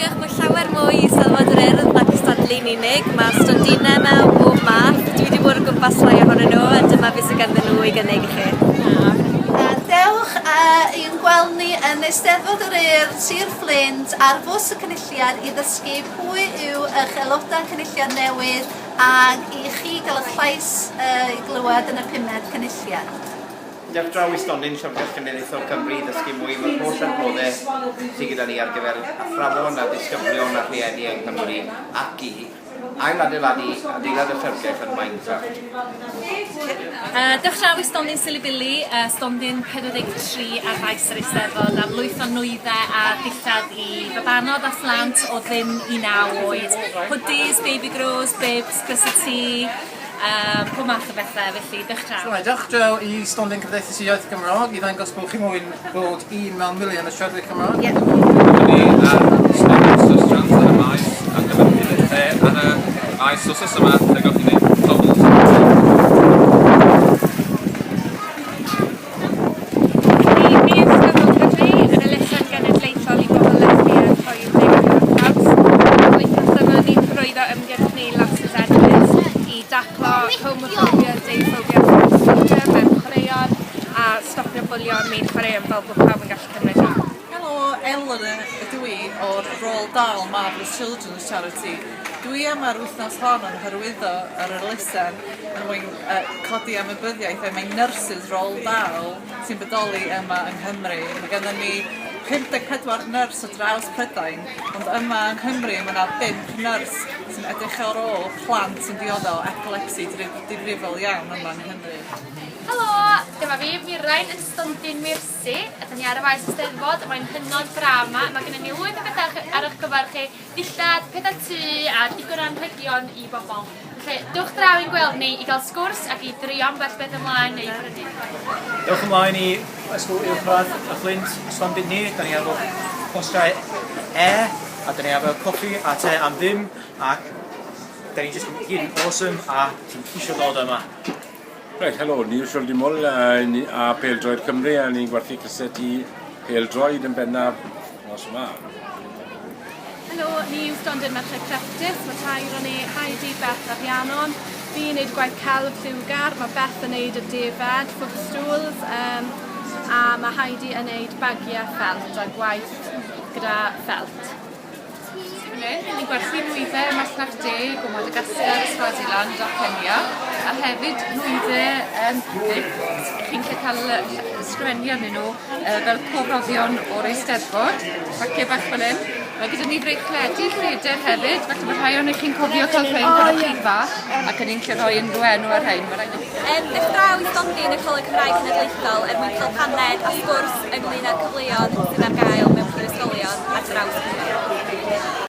cofiwch bod llawer mwy i Eisteddfod yr Urdd nag stondin unig. Mae stondinau yma o bob math. Dwi wedi bod yn gwmpas rai ohonyn nhw a dyma beth sydd ganddyn nhw i gynnig i chi. Dewch i'n gweld ni yn Eisteddfod yr Urdd, Sir Fflint, ar fws y cynulliad i ddysgu pwy yw eich aelodau cynulliad newydd ac i chi gael eich llais i glywed yn y pumed cynulliad. Dewch draw i stondin Llyfrgell Cenedlaethol Cymru i ddysgu mwy o'r holl adnoddau sydd gyda ni ar gyfer athrawon a ddisgyblion a rhieni yng Nghymru ac i ail-adeiladu adeilad y llyfrgell yn Minecraft. Dewch draw i stondin Silibili, stondin 43 ar faes yr Eisteddfod, am lwyth o nwyddau a dillad i babanod a phlant o 0 i 9 oed. Hoodies, baby grows, bibs, crysa tŷ, pob math o bethau, felly dewch draw. Dewch draw i stondin Cymdeithas Iaith Gymraeg i ddangos bod chi moyn bod 1 miliwn o siaradwyr Cymraeg. Ni ar stondin Systrand yn y Maes ar gyfer lle ar y Maes wsos yma lle gawch chi wneud pobl. Ni Eisteddfod Cymru yn y lesion genedlaethol i bobl lesbian rhoi wneud caws. Gweithio yma ni'n crwydro ymgyrch ni lasses Edwards i daclo homophobia, deiphobia, phobia mewn chwaraeon a stopio bwlio mewn chwaraeon fel bod pawb yn gallu cymryd rhan. Helo, Eleanor ydw i o'r Roald Dahl Marvelous Children's Charity. Dwi yma'r wythnos hon yn hyrwyddo ar y lysen yn mwyn codi am ybyddiaeth mae nyrsys Roald Dahl sy'n bodoli yma yng Nghymru. Mae gennym ni 54 nyrs o draws Prydain, ond yma yng Nghymru mae yna 5 nyrs sy'n edrych ar ôl plant sy'n dioddol o epilepsi difrifol iawn yma yng Nghymru. Helo, dyma fi, Mirain yn stondin Mersi. Ydyn ni ar y faes Eisteddfod, mae'n hynod braf yma. Mae gennym ni lwyth o bethau ar eich gyfer chi, dillad, pethau tŷ a digon anrhegion i bobl. Felly, dewch draw i'n gweld ni i gael sgwrs ac i drio ambell beth ymlaen neu prynu. Dewch ymlaen i ysgol Urdd Fflint, stondin ni. Da ni efo postau a da ni efo coffi a te am ddim ac da ni jyst yn gyd yn awesome a ti'n ceisio dod yma. Reit, helo, ni'n siwr dimol a Pêl-droed Cymru a ni'n gwerthu cysau i Pêl-droed yn bennaf nos yma. Helo, ni yw stondin Merched Crefftus, mae tair o'n ei Heidi, Beth a Rhiannon. Fi'n neud gwaith celf lliwgar, mae Beth yn neud y defed, footstools, a mae Heidi yn neud bagiau ffelt a gwaith gyda ffelt. Ni'n gwerthu nwyddau masnach de o Madagascar, Swaziland a Kenya, a hefyd nwyddau ddipt. Chi'n cael ysgrifennu arnyn nhw fel cofroddion o'r Eisteddfod, falle bach fel hyn. Mae gyda ni breichledu lleder hefyd, felly mae rhai o'n chi'n cofio cael rhain gyda chi fach, ac yn ein lle rhoi unrhyw enw ar rhain. Dewch draw i stondin y Coleg Cymraeg Cenedlaethol mwyn cael paned a sgwrs ynglyn â'r cyfleoedd sydd ar gael mewn prifysgolion ar draws Cymru.